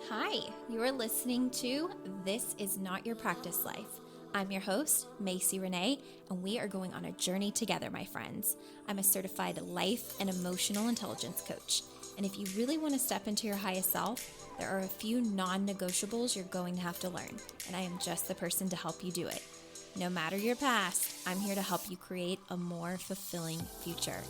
Hi, you're listening to This Is Not Your Practice Life. I'm your host, Macy Renee, and we are going on a journey together, my friends. I'm a certified life and emotional intelligence coach. And if you really want to step into your highest self, there are a few non-negotiables you're going to have to learn, and I am just the person to help you do it. No matter your past, I'm here to help you create a more fulfilling future.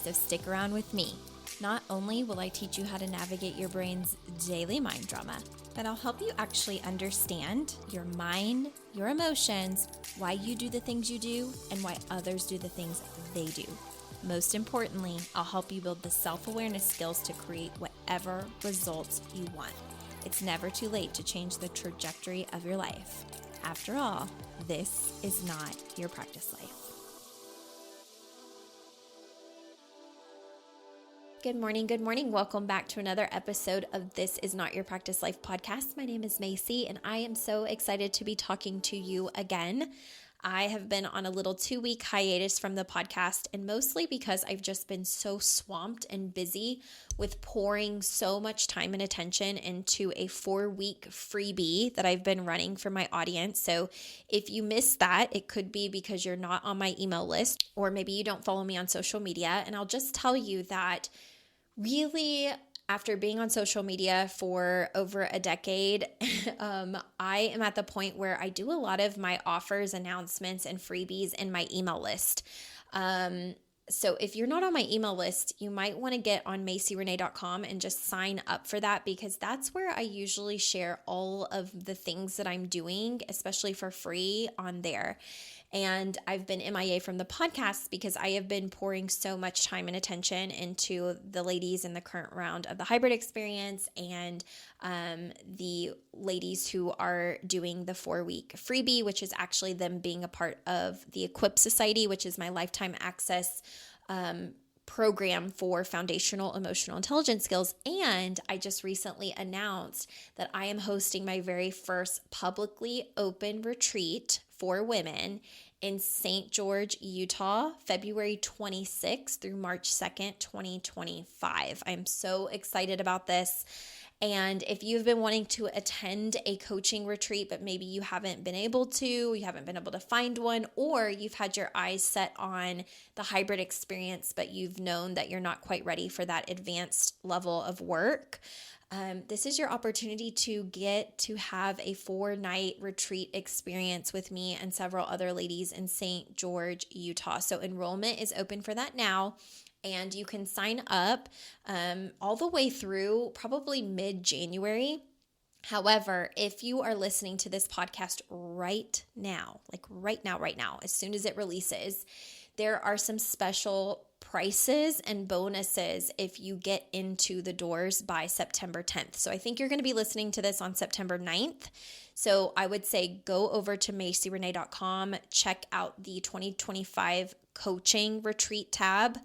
So stick around with me. Not only will I teach you how to navigate your brain's daily mind drama, but I'll help you actually understand your mind, your emotions, why you do the things you do, and why others do the things they do. Most importantly, I'll help you build the self-awareness skills to create whatever results you want. It's never too late to change the trajectory of your life. After all, this is not your practice life. Good morning. Welcome back to another episode of This Is Not Your Practice Life podcast. My name is Macy, and I am so excited to be talking to you again. I have been on a little 2-week hiatus from the podcast, and mostly because I've just been so swamped and busy with pouring so much time and attention into a 4-week freebie that I've been running for my audience. So if you missed that, it could be because you're not on my email list, or maybe you don't follow me on social media. And I'll just tell you that really, after being on social media for over a decade, I am at the point where I do a lot of my offers, announcements, and freebies in my email list. So if you're not on my email list, you might want to get on macyrenee.com and just sign up for that, because that's where I usually share all of the things that I'm doing, especially for free on there. And I've been MIA from the podcast because I have been pouring so much time and attention into the ladies in the current round of the hybrid experience and the ladies who are doing the 4-week freebie, which is actually them being a part of the Equip Society, which is my lifetime access program for foundational emotional intelligence skills. And I just recently announced that I am hosting my very first publicly open retreat for women in St. George, Utah, February 26th through March 2nd, 2025. I'm so excited about this. And if you've been wanting to attend a coaching retreat, but maybe you haven't been able to find one, or you've had your eyes set on the hybrid experience, but you've known that you're not quite ready for that advanced level of work, this is your opportunity to get to have a 4-night retreat experience with me and several other ladies in St. George, Utah. So enrollment is open for that now. And you can sign up all the way through probably mid-January. However, if you are listening to this podcast right now, as soon as it releases, there are some special prices and bonuses if you get into the doors by September 10th. So I think you're going to be listening to this on September 9th. So I would say go over to macyrenee.com, check out the 2025 coaching retreat tab,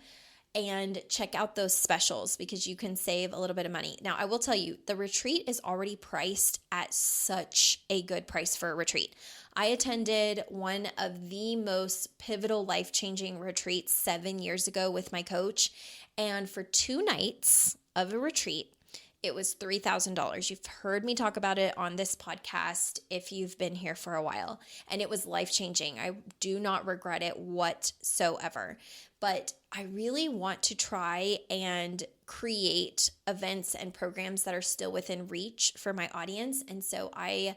and check out those specials because you can save a little bit of money. Now, I will tell you, the retreat is already priced at such a good price for a retreat. I attended one of the most pivotal, life-changing retreats 7 years ago with my coach, and for 2 nights of a retreat, it was $3,000. You've heard me talk about it on this podcast if you've been here for a while, and it was life-changing. I do not regret it whatsoever, but I really want to try and create events and programs that are still within reach for my audience, and so I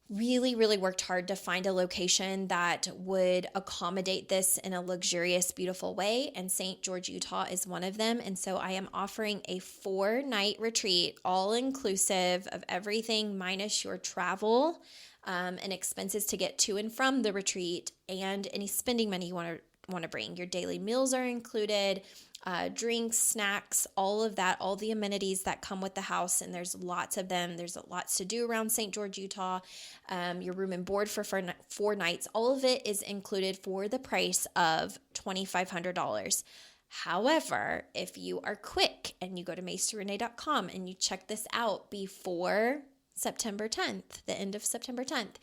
really worked hard to find a location that would accommodate this in a luxurious, beautiful way, and St. George, Utah is one of them. And so I am offering a 4-night retreat, all inclusive of everything minus your travel and expenses to get to and from the retreat, and any spending money you want to bring. Your daily meals are included, drinks, snacks, all of that, all the amenities that come with the house, and there's lots of them. There's lots to do around St. George, Utah. Your room and board for 4 nights, all of it is included for the price of $2,500. However, if you are quick and you go to macyrenee.com and you check this out before September 10th, the end of September 10th,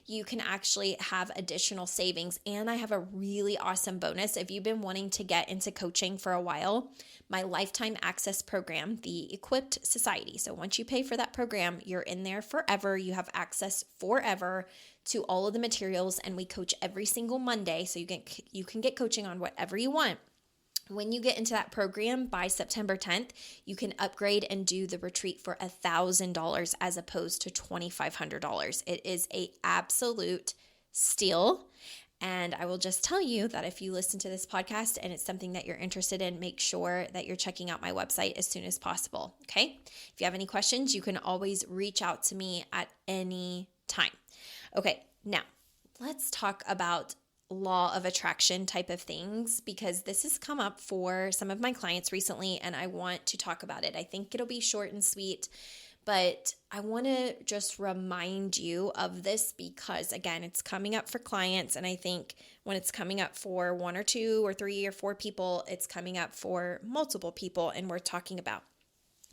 you can actually have additional savings. And I have a really awesome bonus. If you've been wanting to get into coaching for a while, my lifetime access program, the Equipped Society. So once you pay for that program, you're in there forever. You have access forever to all of the materials, and we coach every single Monday. So you can get coaching on whatever you want. When you get into that program by September 10th, you can upgrade and do the retreat for $1,000 as opposed to $2,500. It is an absolute steal. And I will just tell you that if you listen to this podcast and it's something that you're interested in, make sure that you're checking out my website as soon as possible. Okay? If you have any questions, you can always reach out to me at any time. Okay, now let's talk about law of attraction type of things, because this has come up for some of my clients recently and I want to talk about it. I think it'll be short and sweet, but I want to just remind you of this because, again, it's coming up for clients, and I think when it's coming up for 1 or 2 or 3 or 4 people, it's coming up for multiple people, and we're talking about.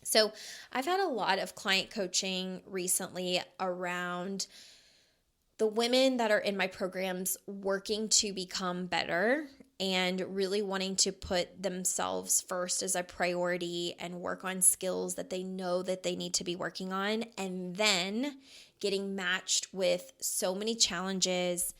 So I've had a lot of client coaching recently around the women that are in my programs working to become better and really wanting to put themselves first as a priority and work on skills that they know that they need to be working on, and then getting matched with so many challenges,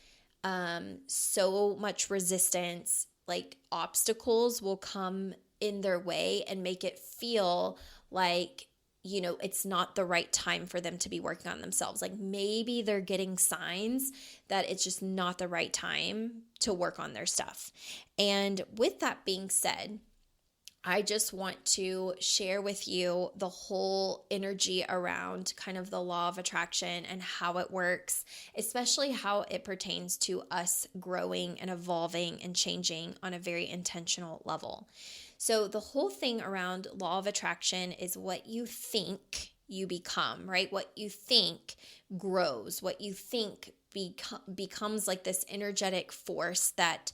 so much resistance, like obstacles will come in their way and make it feel like it's not the right time for them to be working on themselves. Like maybe they're getting signs that it's just not the right time to work on their stuff. And with that being said, I just want to share with you the whole energy around kind of the law of attraction and how it works, especially how it pertains to us growing and evolving and changing on a very intentional level. So the whole thing around law of attraction is what you think you become, right? What you think grows, what you think becomes like this energetic force that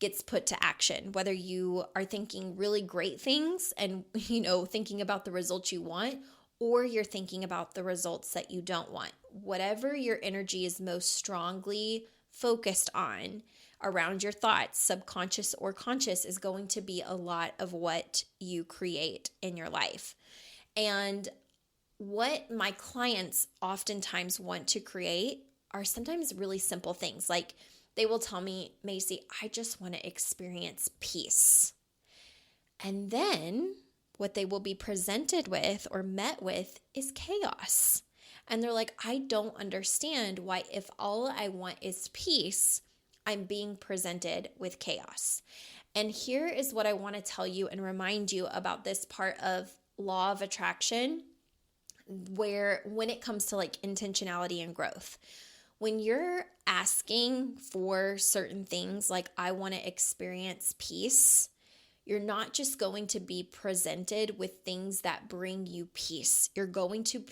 gets put to action, whether you are thinking really great things and, thinking about the results you want, or you're thinking about the results that you don't want. Whatever your energy is most strongly focused on around your thoughts, subconscious or conscious, is going to be a lot of what you create in your life. And what my clients oftentimes want to create are sometimes really simple things. Like they will tell me, Macy, I just want to experience peace. And then what they will be presented with or met with is chaos. And they're like, I don't understand why, if all I want is peace, I'm being presented with chaos. And here is what I want to tell you and remind you about this part of law of attraction, where when it comes to like intentionality and growth, when you're asking for certain things, like I want to experience peace, you're not just going to be presented with things that bring you peace. You're going to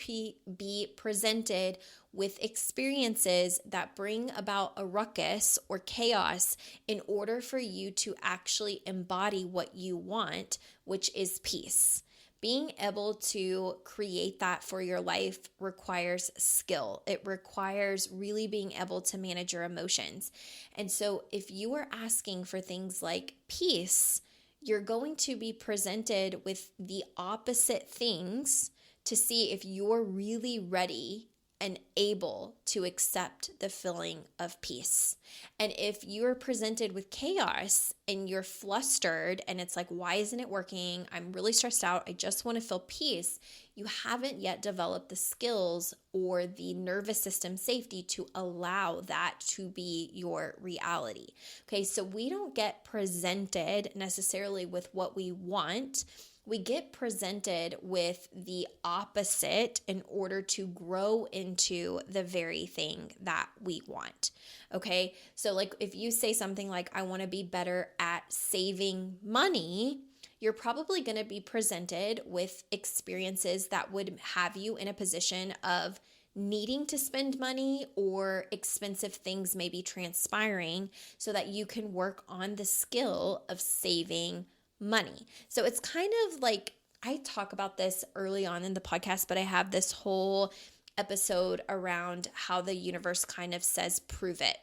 be presented with experiences that bring about a ruckus or chaos in order for you to actually embody what you want, which is peace. Being able to create that for your life requires skill. It requires really being able to manage your emotions. And so if you are asking for things like peace, you're going to be presented with the opposite things to see if you're really ready and able to accept the feeling of peace. And if you're presented with chaos and you're flustered and it's like, why isn't it working? I'm really stressed out. I just want to feel peace. You haven't yet developed the skills or the nervous system safety to allow that to be your reality. Okay, so we don't get presented necessarily with what we want. We get presented with the opposite in order to grow into the very thing that we want. Okay, so like if you say something like, I want to be better at saving money, you're probably going to be presented with experiences that would have you in a position of needing to spend money, or expensive things may be transpiring so that you can work on the skill of saving money. So it's kind of like, I talk about this early on in the podcast, but I have this whole episode around how the universe kind of says, prove it.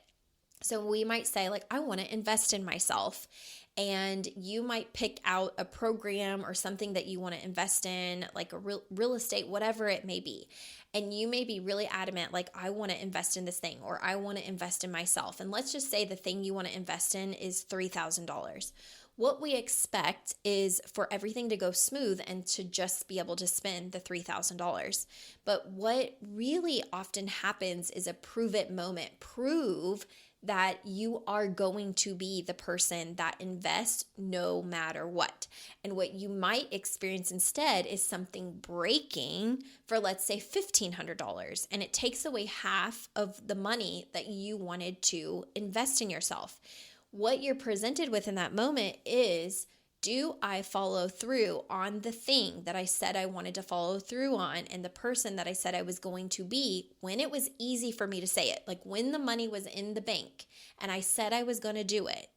So we might say, like, I want to invest in myself. And you might pick out a program or something that you want to invest in, like a real estate, whatever it may be. And you may be really adamant, like, I want to invest in this thing, or I want to invest in myself. And let's just say the thing you want to invest in is $3,000. What we expect is for everything to go smooth and to just be able to spend the $3,000. But what really often happens is a prove it moment. Prove that you are going to be the person that invests no matter what. And what you might experience instead is something breaking for, let's say, $1,500, and it takes away half of the money that you wanted to invest in yourself. What you're presented with in that moment is, do I follow through on the thing that I said I wanted to follow through on, and the person that I said I was going to be when it was easy for me to say it, like when the money was in the bank and I said I was going to do it?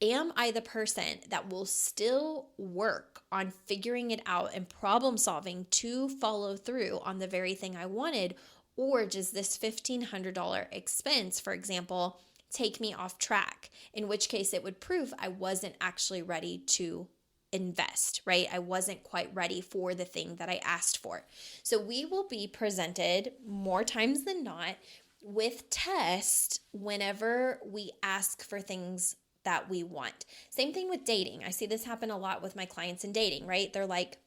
Am I the person that will still work on figuring it out and problem solving to follow through on the very thing I wanted? Or does this $1,500 expense, for example, take me off track, in which case it would prove I wasn't actually ready to invest, right? I wasn't quite ready for the thing that I asked for. So we will be presented more times than not with tests whenever we ask for things that we want. Same thing with dating. I see this happen a lot with my clients in dating, right? They're like,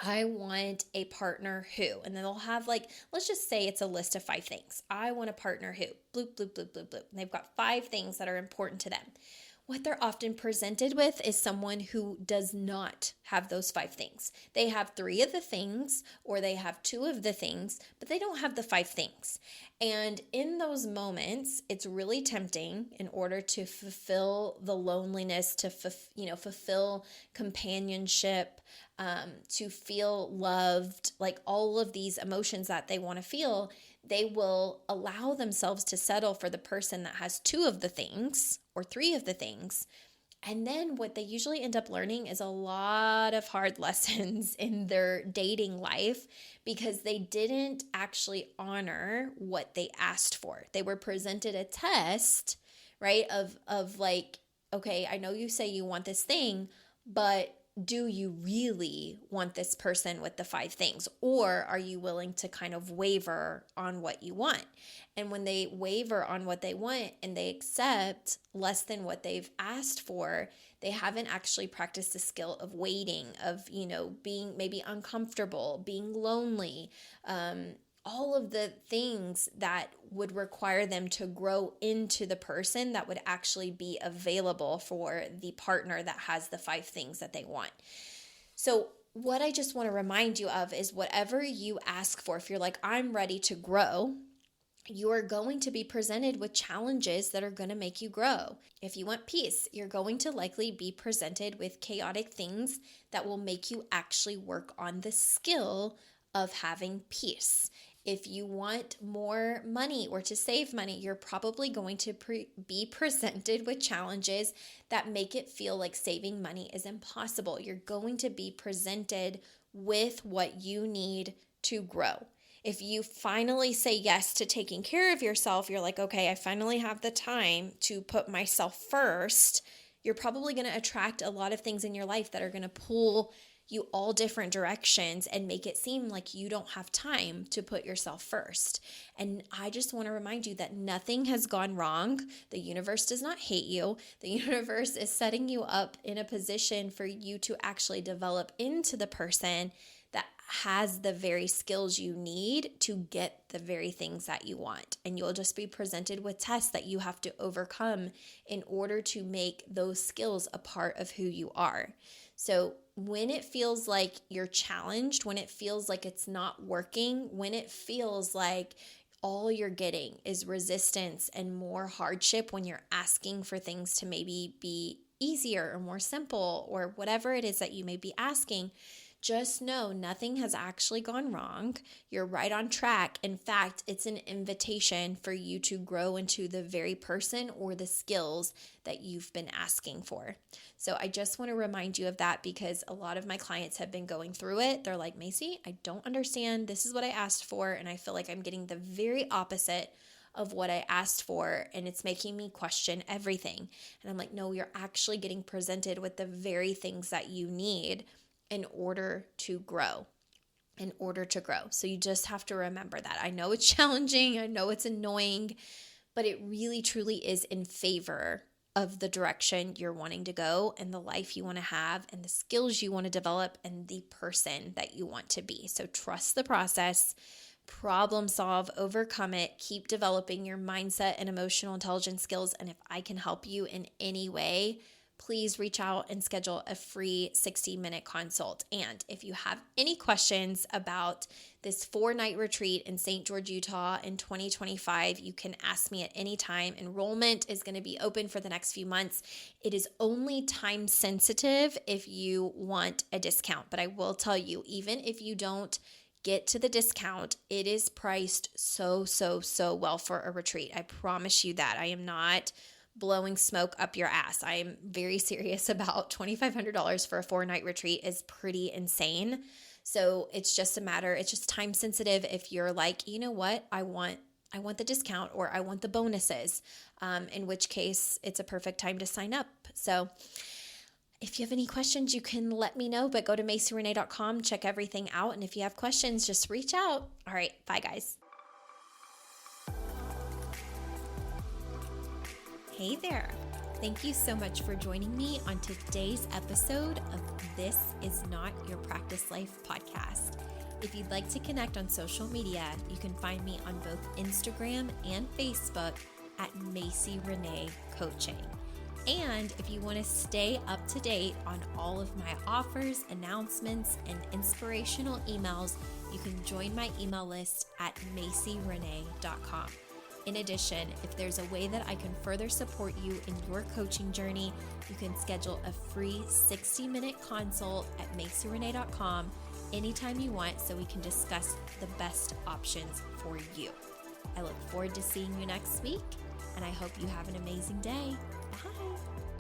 I want a partner who, and then they'll have, like, let's just say it's a list of 5 things. I want a partner who, bloop, bloop, bloop, bloop, bloop. And they've got 5 things that are important to them. What they're often presented with is someone who does not have those 5 things. They have 3 of the things, or they have 2 of the things, but they don't have the 5 things. And in those moments, it's really tempting, in order to fulfill the loneliness, to fulfill companionship, to feel loved, like all of these emotions that they want to feel, they will allow themselves to settle for the person that has 2 of the things or 3 of the things. And then what they usually end up learning is a lot of hard lessons in their dating life, because they didn't actually honor what they asked for. They were presented a test, right, of like, okay, I know you say you want this thing, but do you really want this person with the 5 things? Or are you willing to kind of waver on what you want? And when they waver on what they want and they accept less than what they've asked for, they haven't actually practiced the skill of waiting, of, being maybe uncomfortable, being lonely, all of the things that would require them to grow into the person that would actually be available for the partner that has the 5 things that they want. So what I just want to remind you of is, whatever you ask for, if you're like, I'm ready to grow, you're going to be presented with challenges that are going to make you grow. If you want peace, you're going to likely be presented with chaotic things that will make you actually work on the skill of having peace. If you want more money or to save money, you're probably going to be presented with challenges that make it feel like saving money is impossible. You're going to be presented with what you need to grow. If you finally say yes to taking care of yourself, you're like, okay, I finally have the time to put myself first. You're probably going to attract a lot of things in your life that are going to pull you all different directions and make it seem like you don't have time to put yourself first. And I just want to remind you that nothing has gone wrong. The universe does not hate you. The universe is setting you up in a position for you to actually develop into the person that has the very skills you need to get the very things that you want. And you'll just be presented with tests that you have to overcome in order to make those skills a part of who you are. So when it feels like you're challenged, when it feels like it's not working, when it feels like all you're getting is resistance and more hardship, when you're asking for things to maybe be easier or more simple or whatever it is that you may be asking, just know nothing has actually gone wrong. You're right on track. In fact, it's an invitation for you to grow into the very person or the skills that you've been asking for. So I just want to remind you of that because a lot of my clients have been going through it. They're like, Macy, I don't understand. This is what I asked for, and I feel like I'm getting the very opposite of what I asked for, and it's making me question everything. And I'm like, no, you're actually getting presented with the very things that you need in order to grow. So you just have to remember that. I know it's challenging. I know it's annoying, but it really, truly is in favor of the direction you're wanting to go and the life you want to have and the skills you want to develop and the person that you want to be. So trust the process, problem solve, overcome it, keep developing your mindset and emotional intelligence skills. And if I can help you in any way, please reach out and schedule a free 60-minute consult. And if you have any questions about this 4-night retreat in St. George, Utah in 2025, you can ask me at any time. Enrollment is going to be open for the next few months. It is only time sensitive if you want a discount. But I will tell you, even if you don't get to the discount, it is priced so well for a retreat. I promise you that. I am not blowing smoke up your ass. I am very serious about $2,500 for a 4-night retreat is pretty insane. So it's just time sensitive. If you're like, you know what, I want the discount or I want the bonuses, in which case it's a perfect time to sign up. So if you have any questions, you can let me know, but go to MacyRenee.com, check everything out. And if you have questions, just reach out. All right. Bye, guys. Hey there. Thank you so much for joining me on today's episode of This Is Not Your Practice Life podcast. If you'd like to connect on social media, you can find me on both Instagram and Facebook at Macy Renee Coaching. And if you want to stay up to date on all of my offers, announcements, and inspirational emails, you can join my email list at MacyRenee.com. In addition, if there's a way that I can further support you in your coaching journey, you can schedule a free 60-minute consult at MacyRenee.com anytime you want so we can discuss the best options for you. I look forward to seeing you next week, and I hope you have an amazing day. Bye.